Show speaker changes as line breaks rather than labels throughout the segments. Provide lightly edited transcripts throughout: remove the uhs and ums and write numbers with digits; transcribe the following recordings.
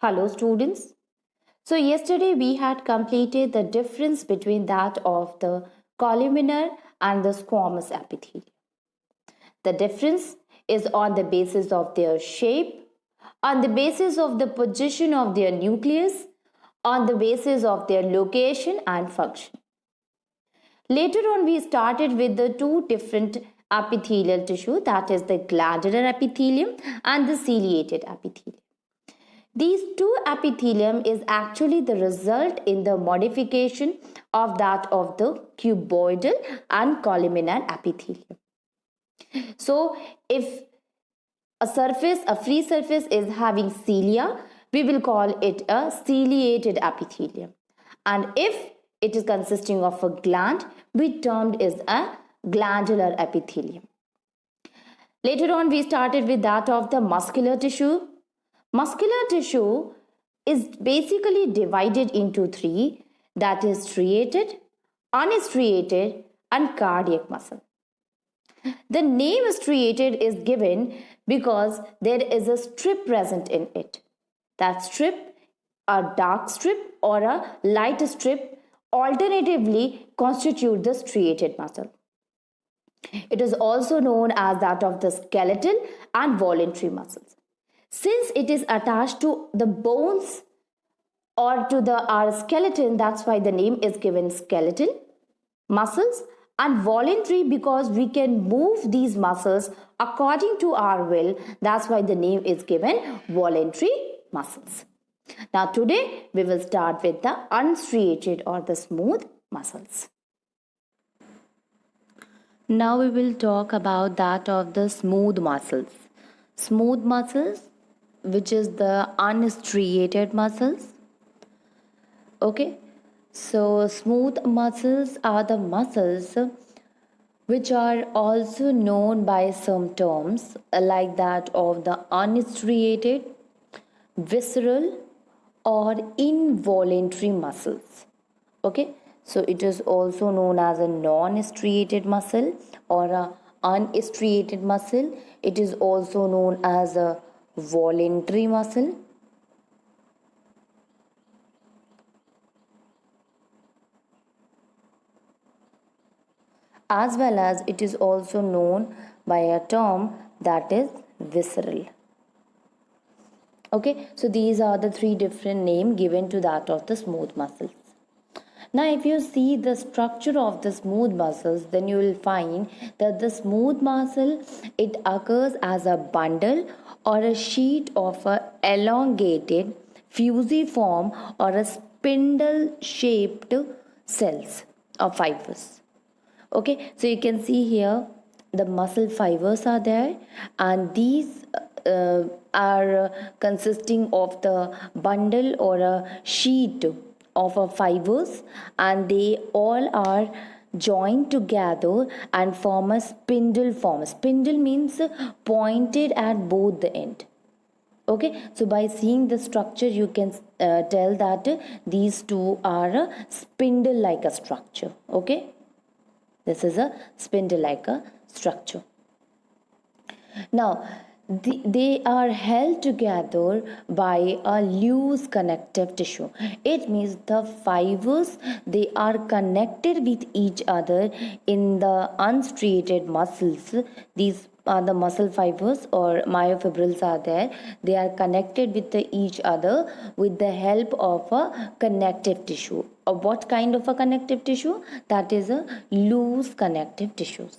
Hello, students. So, yesterday we had completed the difference between that of the columnar and the squamous epithelium. The difference is on the basis of their shape, on the basis of the position of their nucleus, on the basis of their location and function. Later on, we started with the two different epithelial tissue, that is the glandular epithelium and the ciliated epithelium. These two epithelium is actually the result in the modification of that of the cuboidal and columnar epithelium. So if a free surface is having cilia, we will call it a ciliated epithelium. And if it is consisting of a gland, we termed is a glandular epithelium. Later on, we started with that of the muscular tissue. Muscular tissue is basically divided into three, that is striated, unstriated, and cardiac muscle. The name striated is given because there is a strip present in it. That strip, a dark strip or a light strip, alternatively constitute the striated muscle. It is also known as that of the skeletal and voluntary muscles. Since it is attached to the bones or to our skeleton, that's why the name is given skeletal muscles, and voluntary because we can move these muscles according to our will. That's why the name is given voluntary muscles. Now today we will start with the unstriated or the smooth muscles. Now we will talk about that of the smooth muscles. Smooth muscles, which is the unstriated muscles. Okay, so smooth muscles are the muscles which are also known by some terms like that of the unstriated, visceral, or involuntary muscles. Okay, so it is also known as a non-striated muscle or a unstriated muscle. It is also known as a voluntary muscle. As well as it is also known by a term that is visceral. Okay, so these are the three different names given to that of the smooth muscles. Now, if you see the structure of the smooth muscles, then you will find that the smooth muscle, it occurs as a bundle or a sheet of a elongated fusiform or a spindle shaped cells or fibers. Okay, so you can see here the muscle fibers are there, and these are consisting of the bundle or a sheet of a fibers, and they all are joined together and form a spindle form. Spindle means pointed at both the end. Okay, so by seeing the structure you can tell that these two are a spindle like a structure. Okay, this is a spindle like a structure. Now they are held together by a loose connective tissue. It means the fibers, they are connected with each other in the unstriated muscles. These are the muscle fibers or myofibrils are there. They are connected with each other with the help of a connective tissue. What kind of a connective tissue? That is a loose connective tissues.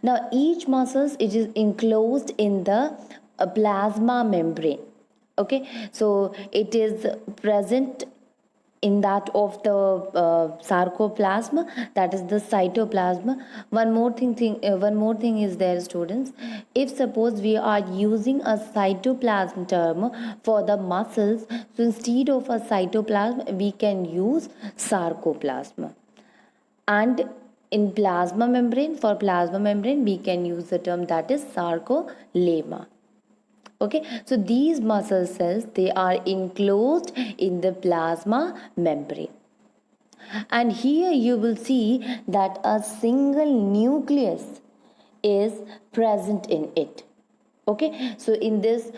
Now each muscles, it is enclosed in the plasma membrane. Okay, so it is present in that of the sarcoplasm, that is the cytoplasm. One more thing is there, students. If suppose we are using a cytoplasm term for the muscles, so instead of a cytoplasm we can use sarcoplasm. And in plasma membrane, for plasma membrane we can use the term that is sarcolemma. Okay, so these muscle cells, they are enclosed in the plasma membrane, and here you will see that a single nucleus is present in it. Okay, so in this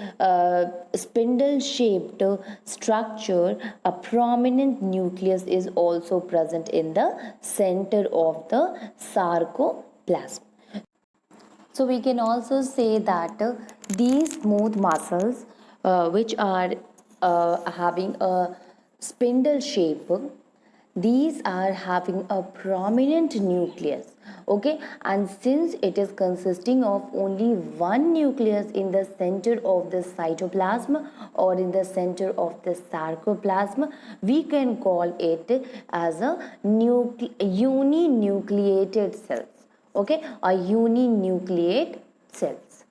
spindle shaped structure, a prominent nucleus is also present in the center of the sarcoplasm. So we can also say that these smooth muscles, which are having a spindle shape, these are having a prominent nucleus. Okay, and since it is consisting of only one nucleus in the center of the cytoplasm or in the center of the sarcoplasm, we can call it as a uninucleated cells. Okay, a uninucleate cells.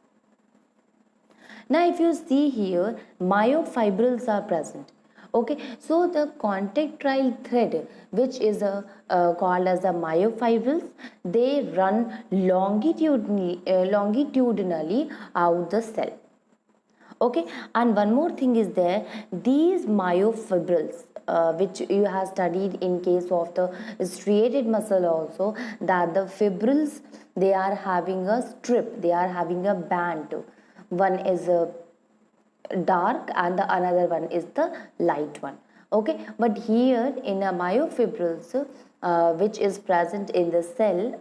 Now if you see here, myofibrils are present. Okay, so the contractile thread, which is called as the myofibrils, they run longitudinally out the cell. Okay, and one more thing is there, these myofibrils, which you have studied in case of the striated muscle also, that the fibrils, they are having a strip, they are having a band. One is a dark and the another one is the light one. Okay, but here in a myofibrils, which is present in the cell,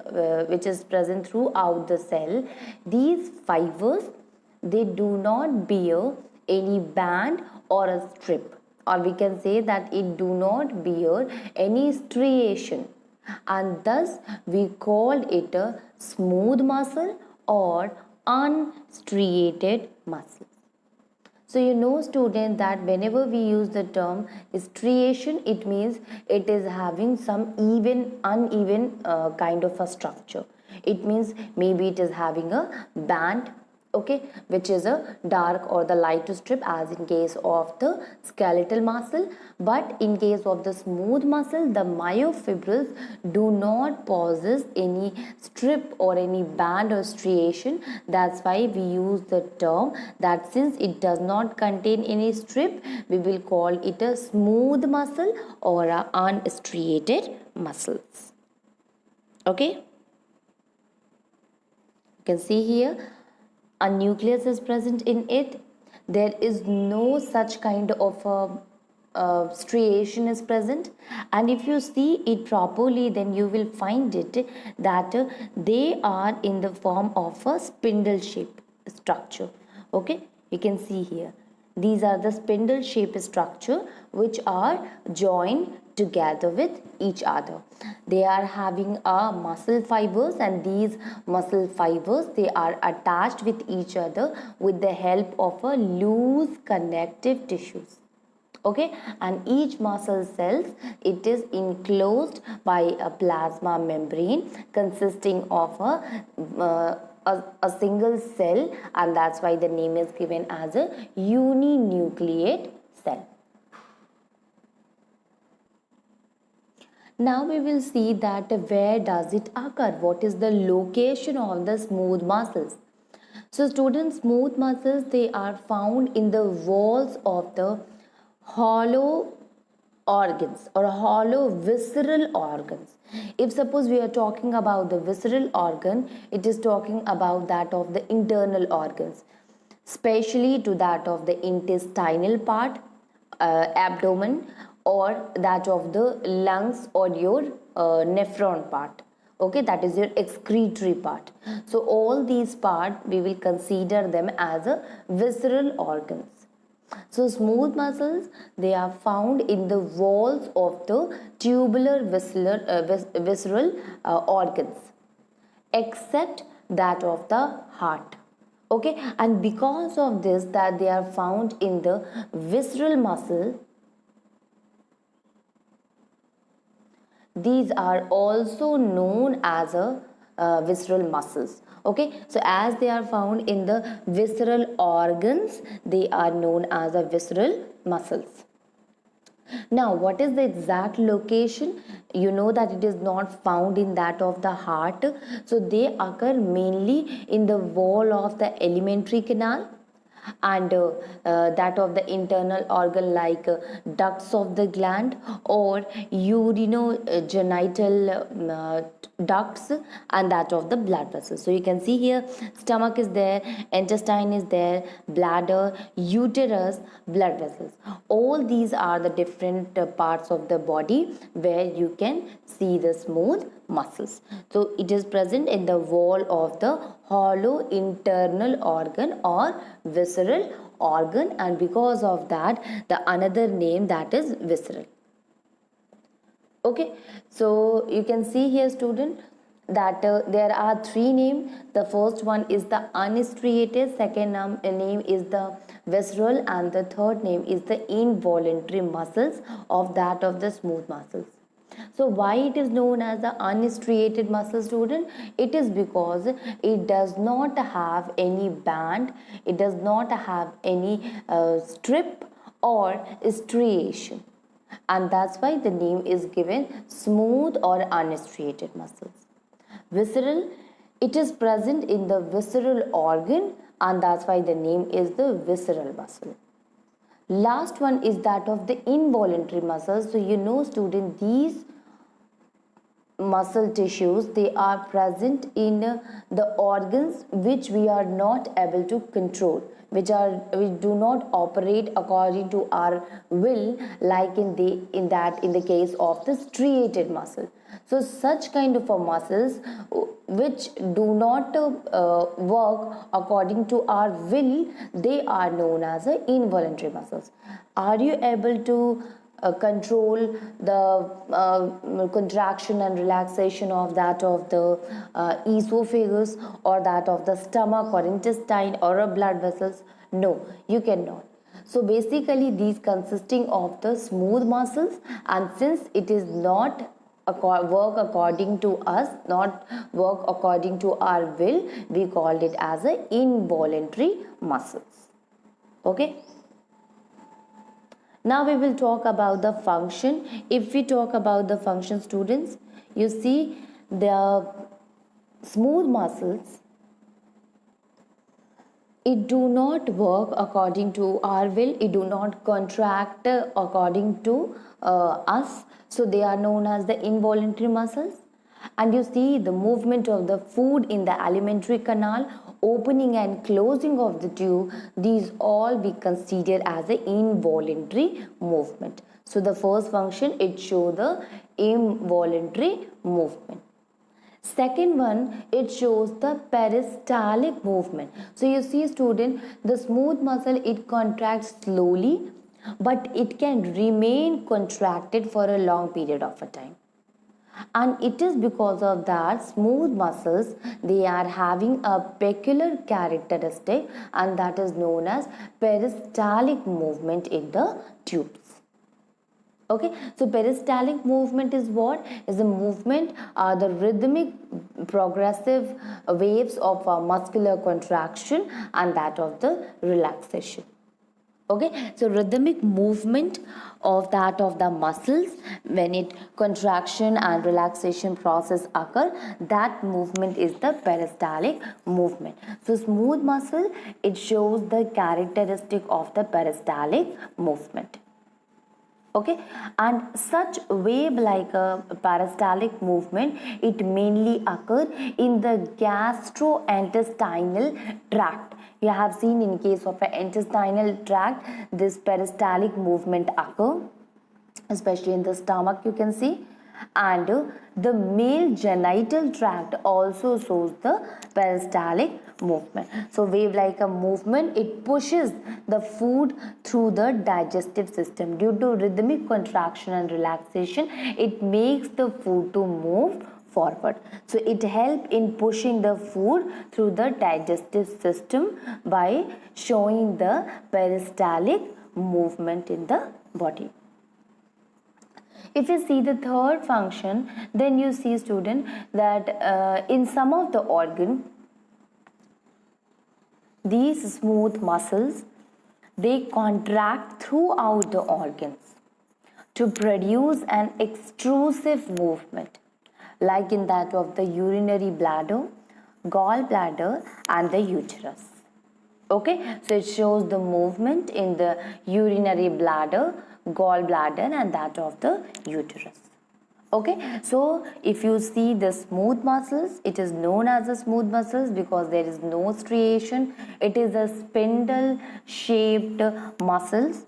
which is present throughout the cell, these fibers, they do not bear any band or a strip, or we can say that it do not bear any striation, and thus we call it a smooth muscle or unstriated muscle. So you know student that whenever we use the term striation, it means it is having some uneven kind of a structure. It means maybe it is having a band, okay, which is a dark or the light strip as in case of the skeletal muscle. But in case of the smooth muscle, the myofibrils do not possess any strip or any band or striation. That's why we use the term that since it does not contain any strip, we will call it a smooth muscle or a unstriated muscles. Okay, you can see here a nucleus is present in it. There is no such kind of striation is present, and if you see it properly, then you will find it that they are in the form of a spindle shape structure. Okay, you can see here these are the spindle shape structure which are joined together with each other. They are having a muscle fibers, and these muscle fibers, they are attached with each other with the help of a loose connective tissues. Okay, and each muscle cells, it is enclosed by a plasma membrane consisting of a single cell, and that's why the name is given as a uninucleate cell. Now we will see that where does it occur, what is the location of the smooth muscles. So students, smooth muscles, they are found in the walls of the hollow organs or hollow visceral organs. If suppose we are talking about the visceral organ, it is talking about that of the internal organs, especially to that of the intestinal part, abdomen, or that of the lungs or your nephron part. Okay, that is your excretory part. So all these parts we will consider them as a visceral organs. So smooth muscles, they are found in the walls of the tubular visceral organs, except that of the heart. Okay, and because of this that they are found in the visceral muscle, these are also known as a visceral muscles. Okay, so as they are found in the visceral organs, they are known as a visceral muscles. Now, what is the exact location? You know that it is not found in that of the heart. So they occur mainly in the wall of the alimentary canal, and that of the internal organ like ducts of the gland or urinogenital ducts and that of the blood vessels. So you can see here, stomach is there, intestine is there, bladder, uterus, blood vessels. All these are the different parts of the body where you can see the smooth muscles. So it is present in the wall of the hollow internal organ or visceral organ, and because of that the another name that is visceral. Okay, so you can see here, student, that there are three names. The first one is the unstriated, second name is the visceral, and the third name is the involuntary muscles of that of the smooth muscles. So why it is known as the unstriated muscle, student? It is because it does not have any band, it does not have any strip or striation, and that's why the name is given smooth or unstriated muscles. Visceral, it is present in the visceral organ, and that's why the name is the visceral muscle. Last one is that of the involuntary muscles. So you know, student, these muscle tissues, they are present in the organs which we are not able to control, which do not operate according to our will, like in the case of the striated muscle. So such kind of muscles which do not work according to our will, they are known as involuntary muscles. Are you able to control the contraction and relaxation of that of the esophagus, or that of the stomach or intestine or a blood vessels? No, you cannot. So basically these consisting of the smooth muscles, and since it is not work according to us, not work according to our will, we called it as a involuntary muscles. Okay. Now we will talk about the function. If we talk about the function, students, you see the smooth muscles, it do not work according to our will, it do not contract according to us, so they are known as the involuntary muscles. And you see the movement of the food in the alimentary canal, opening and closing of the tube, these all be considered as an involuntary movement. So the first function, it shows the involuntary movement. Second one, it shows the peristaltic movement. So you see, student, the smooth muscle, it contracts slowly, but it can remain contracted for a long period of a time. And it is because of that smooth muscles, they are having a peculiar characteristic, and that is known as peristaltic movement in the tubes. Okay, so peristaltic movement is what? Is the movement, the rhythmic progressive waves of muscular contraction and that of the relaxation. Okay, so rhythmic movement of that of the muscles, when it contraction and relaxation process occur, that movement is the peristaltic movement. So smooth muscle, it shows the characteristic of the peristaltic movement. Okay, and such wave like a peristaltic movement, it mainly occur in the gastrointestinal tract. You have seen in case of an intestinal tract, this peristaltic movement occur, especially in the stomach, you can see. And the male genital tract also shows the peristaltic movement. So wave like a movement, it pushes the food through the digestive system. Due to rhythmic contraction and relaxation, it makes the food to move forward. So it helps in pushing the food through the digestive system by showing the peristaltic movement in the body. If you see the third function, then you see, student, that in some of the organ, these smooth muscles, they contract throughout the organs to produce an extrusive movement, like in that of the urinary bladder, gallbladder and the uterus. Okay, so it shows the movement in the urinary bladder, gallbladder and that of the uterus. Okay, so if you see the smooth muscles, it is known as the smooth muscles because there is no striation. It is a spindle shaped muscles.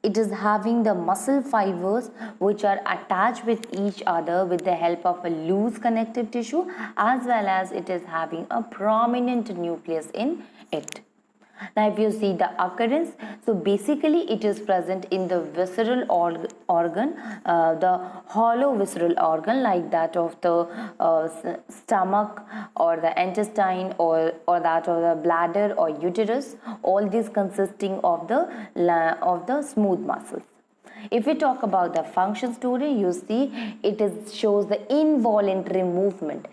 It is having the muscle fibers which are attached with each other with the help of a loose connective tissue, as well as it is having a prominent nucleus in it. Now, if you see the occurrence, so basically it is present in the visceral organ, the hollow visceral organ like that of the stomach or the intestine, or that of the bladder or uterus, all these consisting of the smooth muscles. If we talk about the function story, you see it is shows the involuntary movement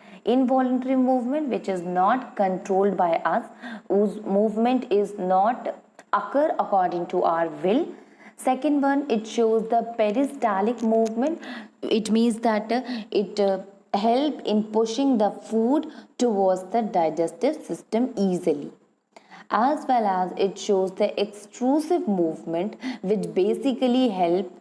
which is not controlled by us, whose movement is not occur according to our will. Second one, it shows the peristaltic movement. It means that it help in pushing the food towards the digestive system easily, as well as it shows the extrusive movement which basically help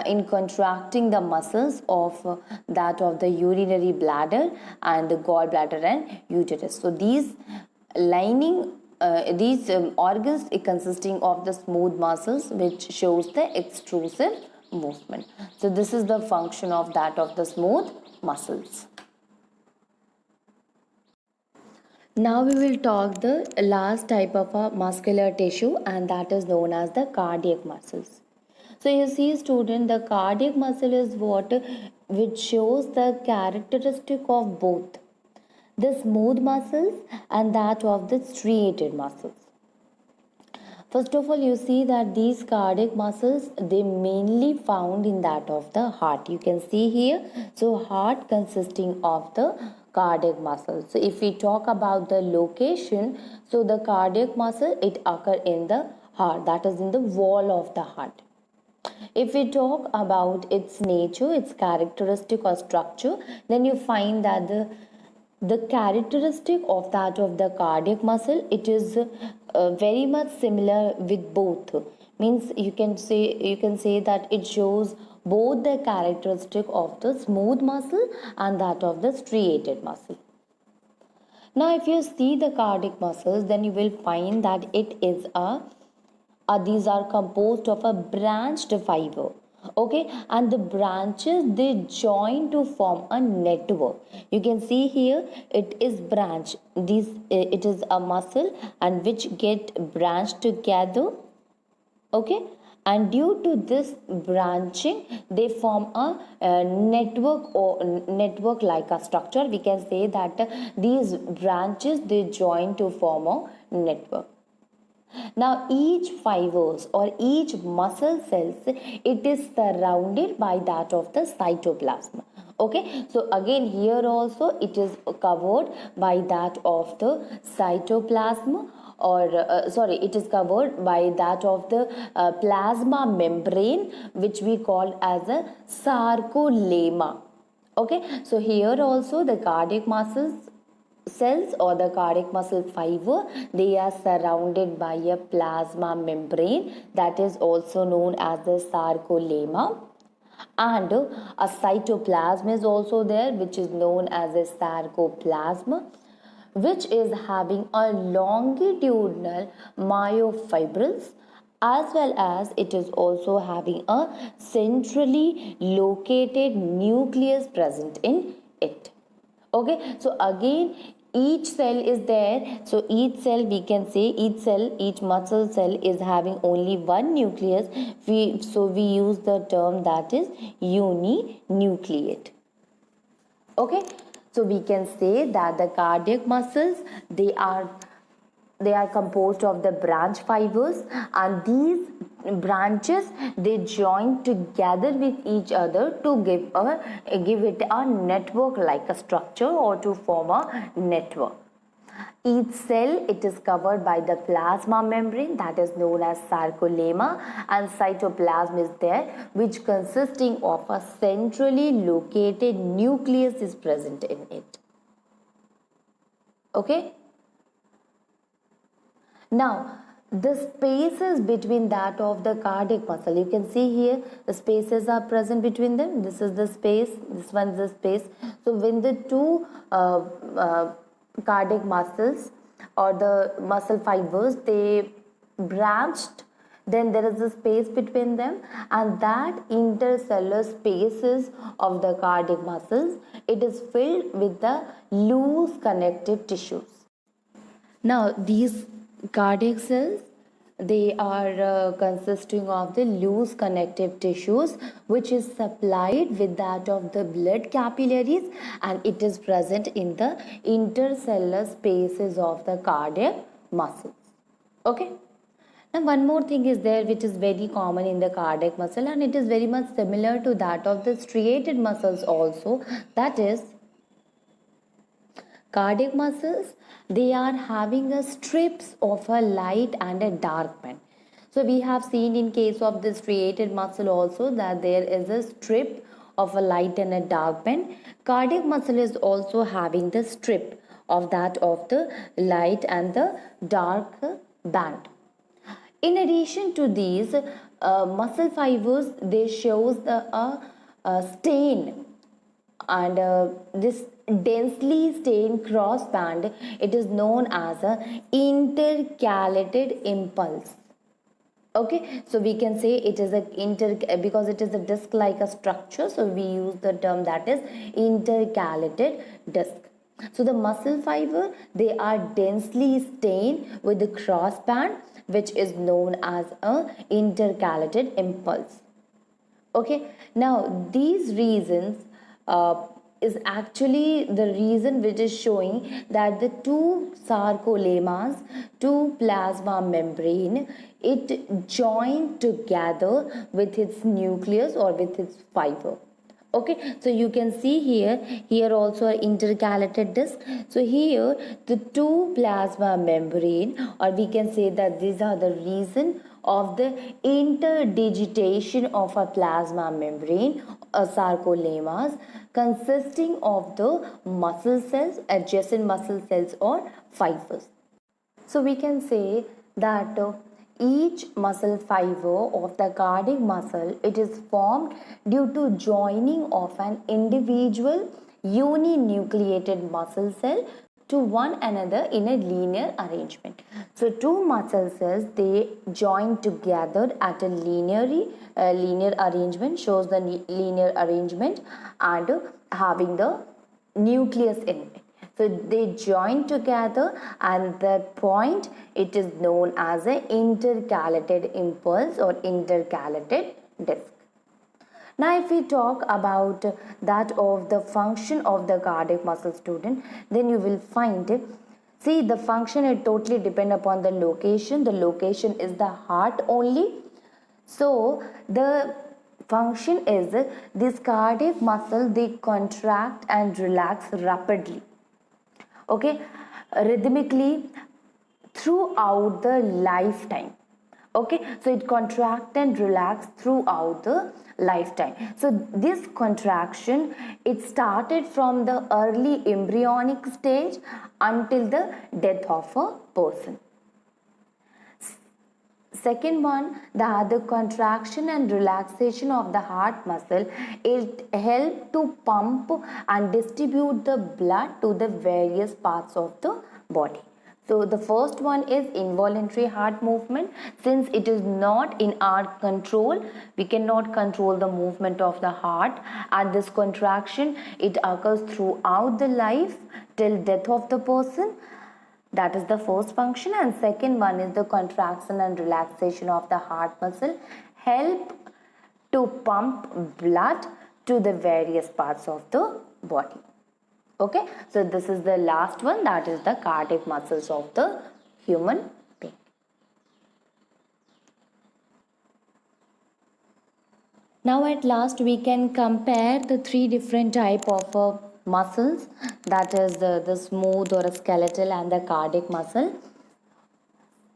in contracting the muscles of that of the urinary bladder and the gallbladder and uterus. So these lining these organs consisting of the smooth muscles which shows the extrusive movement. So this is the function of that of the smooth muscles. Now we will talk the last type of a muscular tissue, and that is known as the cardiac muscles. So you see student, the cardiac muscle is what which shows the characteristic of both the smooth muscles and that of the striated muscles. First of all, you see that these cardiac muscles, they mainly found in that of the heart. You can see here, so heart consisting of the cardiac muscle. So if we talk about the location, so the cardiac muscle, it occur in the heart, that is in the wall of the heart. If we talk about its nature, its characteristic or structure, then you find that the characteristic of that of the cardiac muscle, it is very much similar with both. Means you can say that it shows both the characteristic of the smooth muscle and that of the striated muscle. Now if you see the cardiac muscles, then you will find that it is these are composed of a branched fiber. Okay, and the branches, they join to form a network. You can see here it is branch, this it is a muscle and which get branched together. Okay, and due to this branching, they form a network or network like a structure. We can say that these branches, they join to form a network. Now each fibers or each muscle cells, it is surrounded by that of the cytoplasm. Okay, so again here also it is covered by that of the cytoplasm, or it is covered by that of the plasma membrane, which we call as a sarcolemma. Okay, so here also the cardiac muscles cells or the cardiac muscle fiber, they are surrounded by a plasma membrane, that is also known as the sarcolemma, and a cytoplasm is also there, which is known as a sarcoplasm, which is having a longitudinal myofibrils, as well as it is also having a centrally located nucleus present in it. Okay, so again each cell is there, so each cell, we can say each muscle cell is having only one nucleus. We use the term that is uninucleate. Okay, so we can say that the cardiac muscles, they are composed of the branch fibers, and these branches, they join together with each other to give it a network like a structure, or to form a network. Each cell, it is covered by the plasma membrane, that is known as sarcolemma, and cytoplasm is there, which consisting of a centrally located nucleus is present in it. Okay, now the spaces between that of the cardiac muscle, you can see here the spaces are present between them. This is the space, this one is the space. So when the two cardiac muscles or the muscle fibers, they branched, then there is a space between them, and that intercellular spaces of the cardiac muscles, it is filled with the loose connective tissues. Now, these cardiac cells, they are consisting of the loose connective tissues, which is supplied with that of the blood capillaries, and it is present in the intercellular spaces of the cardiac muscles. Okay. Now, one more thing is there which is very common in the cardiac muscle, and it is very much similar to that of the striated muscles also. That is, cardiac muscles, they are having a strips of a light and a dark band. So we have seen in case of the striated muscle also that there is a strip of a light and a dark band. Cardiac muscle is also having the strip of that of the light and the dark band. In addition to these muscle fibers, they shows a stain, and this densely stained cross band, it is known as a intercalated impulse. Okay, so we can say it is a because it is a disc like a structure, so we use the term that is intercalated disc. So the muscle fiber, they are densely stained with the cross band, which is known as a intercalated impulse. Okay, now these reasons is actually the reason which is showing that the two sarcolemas, two plasma membrane, it joined together with its nucleus or with its fiber. Okay, so you can see here also an intercalated disc. So here the two plasma membrane, or we can say that these are the reason of the interdigitation of a plasma membrane, sarcolemas, consisting of the muscle cells, adjacent muscle cells or fibers. So we can say that each muscle fiber of the cardiac muscle, it is formed due to joining of an individual uninucleated muscle cell to one another in a linear arrangement. So two muscle cells, they join together at a linear arrangement, shows the linear arrangement and having the nucleus in it. So they join together, and that point, it is known as an intercalated impulse or intercalated disc. Now if we talk about that of the function of the cardiac muscle, student, then you will find, see, the function, it totally depend upon the location. The location is the heart only. So the function is this cardiac muscle, they contract and relax rapidly, okay, rhythmically throughout the lifetime. Okay, so it contract and relax throughout the lifetime. So this contraction, it started from the early embryonic stage until the death of a person. Second one, the contraction and relaxation of the heart muscle, it help to pump and distribute the blood to the various parts of the body. So the first one is involuntary heart movement. Since it is not in our control, we cannot control the movement of the heart, and this contraction, it occurs throughout the life till death of the person. That is the first function. And second one is the contraction and relaxation of the heart muscle, help to pump blood to the various parts of the body. Okay, so this is the last one, that is the cardiac muscles of the human being. Now at last we can compare the three different type of muscles, that is the smooth or a skeletal and the cardiac muscle.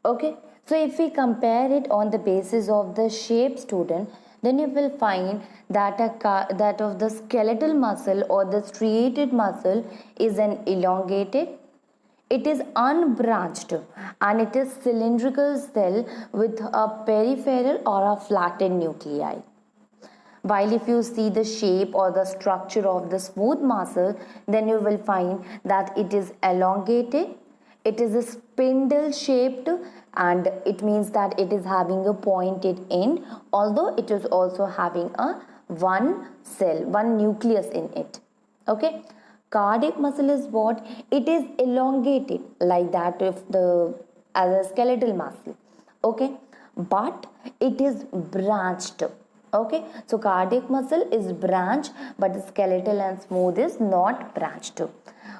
Okay, so if we compare it on the basis of the shape, student, then you will find that that of the skeletal muscle or the striated muscle is an elongated, It is unbranched and it is cylindrical cell with a peripheral or a flattened nuclei. While if you see the shape or the structure of the smooth muscle, then you will find that it is elongated, it is a spindle shaped, and it means that it is having a pointed end, although it is also having a one cell, one nucleus in it. Okay. Cardiac muscle is what? It is elongated like that of the as a skeletal muscle. Okay. But it is branched. Okay, so cardiac muscle is branched, but skeletal and smooth is not branched.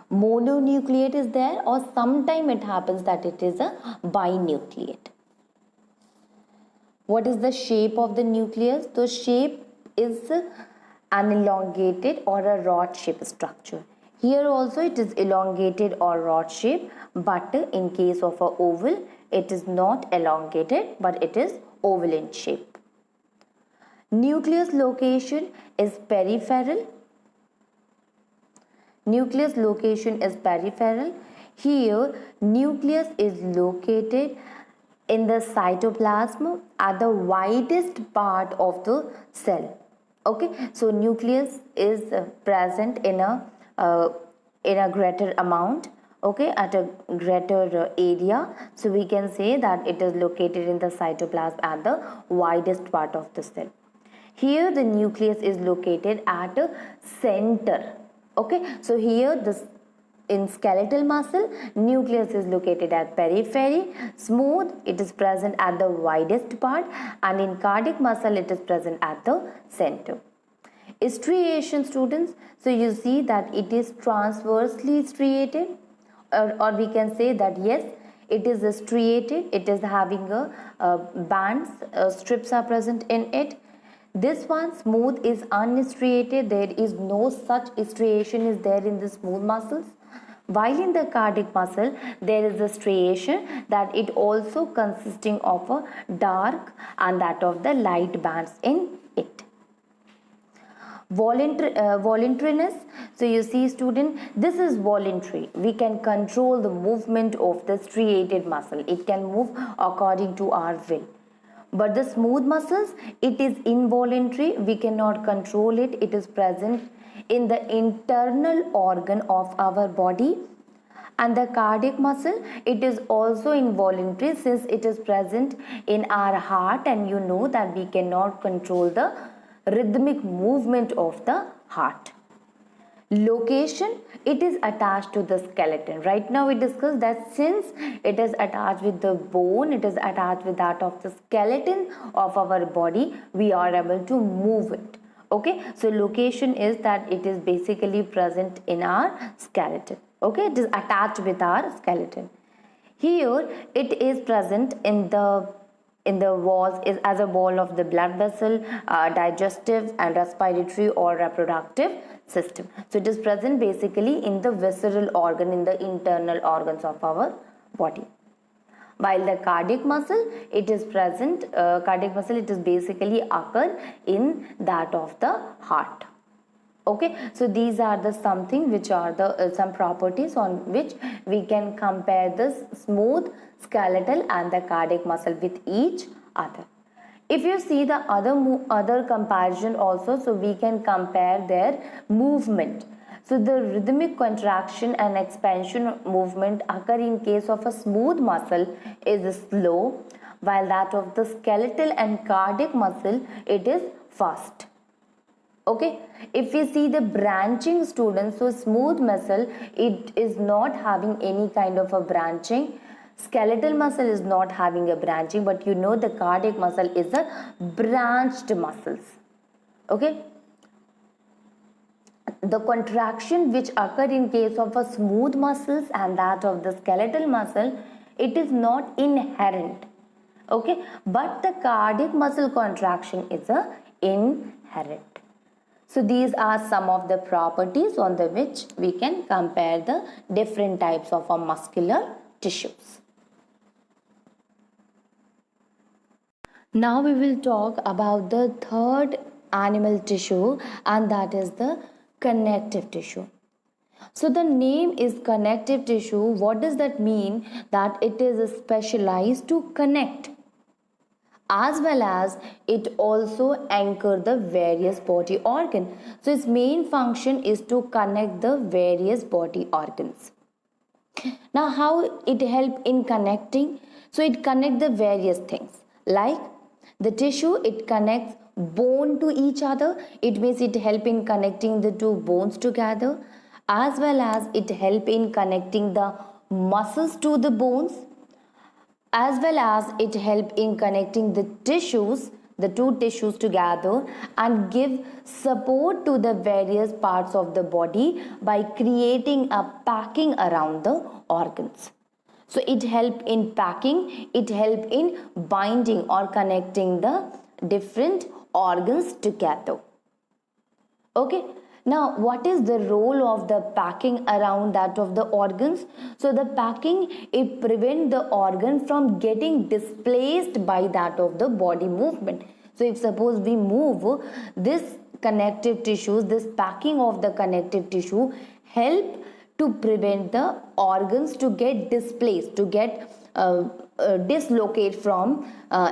Mononucleate is there, or sometime it happens that it is a binucleate. What is the shape of the nucleus? The shape is an elongated or a rod shaped structure. Here also it is elongated or rod shape, but in case of a oval, it is not elongated, but it is oval in shape. Nucleus location is peripheral. Nucleus location is peripheral. Here, nucleus is located in the cytoplasm at the widest part of the cell. Okay, so nucleus is present in a greater amount. Okay, at a greater area, so we can say that it is located in the cytoplasm at the widest part of the cell. Here the nucleus is located at a center. Okay, so here this in skeletal muscle, nucleus is located at periphery. Smooth, it is present at the widest part, and in cardiac muscle it is present at the center. Striation, students, so you see that it is transversely striated, or we can say that yes, it is striated, it is having a bands, strips are present in it. This one smooth is unstriated, there is no such striation is there in the smooth muscles. While in the cardiac muscle, there is a striation that it also consisting of a dark and that of the light bands in it. Voluntariness, so you see student, this is voluntary. We can control the movement of the striated muscle. It can move according to our will. But the smooth muscles, it is involuntary. We cannot control it. It is present in the internal organ of our body. And the cardiac muscle, it is also involuntary since it is present in our heart, and you know that we cannot control the rhythmic movement of the heart. Location, it is attached to the skeleton. Right now we discussed that since it is attached with the bone, it is attached with that of the skeleton of our body, we are able to move it. Okay, so location is that it is basically present in our skeleton. Okay, it is attached with our skeleton. Here it is present in the walls is as a wall of the blood vessel, digestive and respiratory or reproductive system. So it is present basically in the visceral organ, in the internal organs of our body. While the cardiac muscle, it is present, it is basically occur in that of the heart. Okay, so these are the something which are the some properties on which we can compare the smooth skeletal and the cardiac muscle with each other. If you see the other comparison also, so we can compare their movement. So the rhythmic contraction and expansion movement occur in case of a smooth muscle is slow, while that of the skeletal and cardiac muscle, it is fast. Okay, if we see the branching, students, so smooth muscle, it is not having any kind of a branching. Skeletal muscle is not having a branching, but you know the cardiac muscle is a branched muscles. Okay, the contraction which occur in case of a smooth muscles and that of the skeletal muscle, it is not inherent. Okay, but the cardiac muscle contraction is a inherent. So these are some of the properties on the which we can compare the different types of muscular tissues. Now we will talk about the third animal tissue, and that is the connective tissue. So the name is connective tissue. What does that mean? That it is specialized to connect, as well as it also anchor the various body organ. So its main function is to connect the various body organs. Now how it help in connecting? So it connect the various things, like the tissue, it connects bone to each other. It means it help in connecting the two bones together, as well as it help in connecting the muscles to the bones, as well as it help in connecting the tissues, the two tissues together, and give support to the various parts of the body by creating a packing around the organs. So it help in packing, it help in binding or connecting the different organs together. Okay, now what is the role of the packing around that of the organs? So the packing, it prevent the organ from getting displaced by that of the body movement. So if suppose we move this connective tissues, this packing of the connective tissue help to prevent the organs to get displaced, to get dislocate from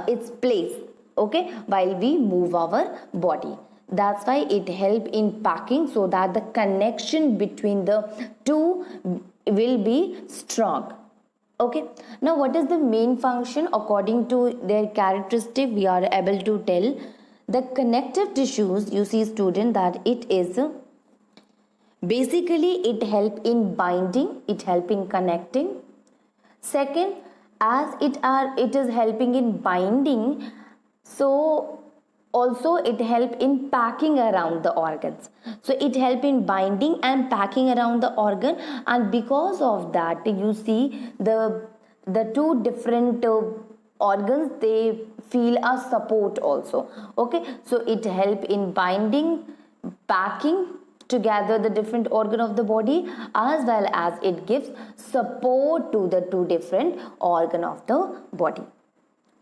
its place, okay, while we move our body. That's why it help in packing, so that the connection between the two will be strong. Okay, now what is the main function? According to their characteristic, we are able to tell the connective tissues, you see student, that it is basically it help in binding, it help in connecting. Second, as it is helping in binding, so also it help in packing around the organs. So it help in binding and packing around the organ, and because of that you see the two different organs, they feel a support also. Okay, so it help in binding, packing together the different organ of the body, as well as it gives support to the two different organ of the body.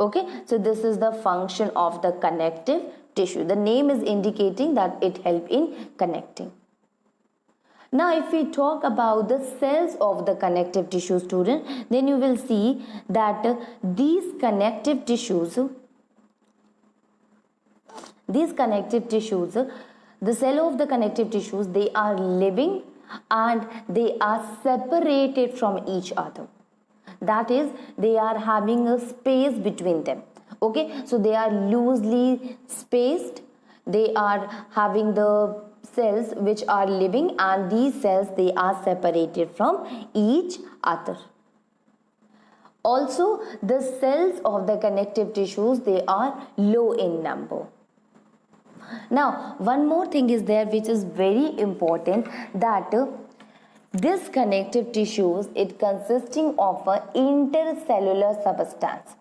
Okay, so this is the function of the connective tissue. The name is indicating that it helps in connecting. Now if we talk about the cells of the connective tissue, student, then you will see that these connective tissues, the cell of the connective tissues, they are living and they are separated from each other. That is, they are having a space between them. Okay, so they are loosely spaced. They are having the cells which are living, and these cells, they are separated from each other. Also, the cells of the connective tissues, they are low in number. Now one more thing is there which is very important, that this connective tissues, it consisting of a intercellular substance,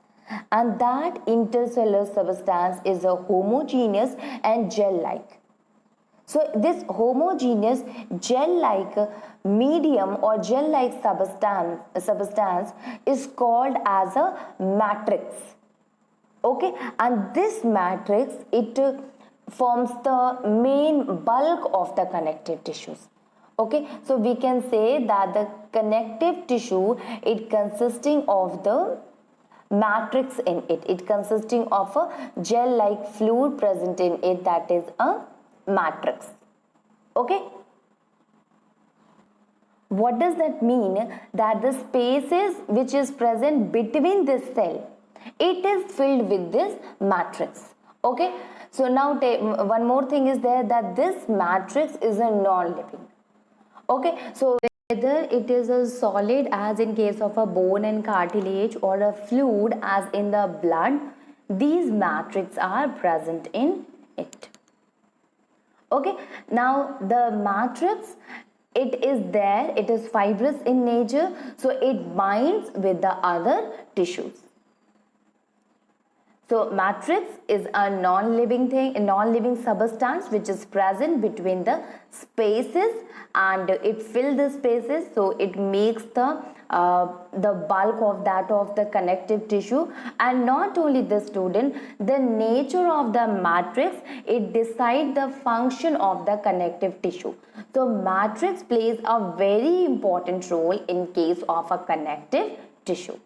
and that intercellular substance is a homogeneous and gel-like. So this homogeneous gel-like medium or gel-like substance is called as a matrix. Okay, and this matrix, it forms the main bulk of the connective tissues. Okay, so we can say that the connective tissue, it consisting of the matrix in it. It consisting of a gel-like fluid present in it, that is a matrix. Okay, what does that mean? That the spaces which is present between this cell, it is filled with this matrix. Okay, so now one more thing is there, that this matrix is a non-living. Okay, so whether it is a solid as in case of a bone and cartilage, or a fluid as in the blood, these matrix are present in it. Okay, now the matrix, it is there, it is fibrous in nature, so it binds with the other tissues. So matrix is a non-living thing, a non-living substance which is present between the spaces, and it fills the spaces, so it makes the bulk of that of the connective tissue. And not only the student, the nature of the matrix, it decides the function of the connective tissue. So matrix plays a very important role in case of a connective tissue.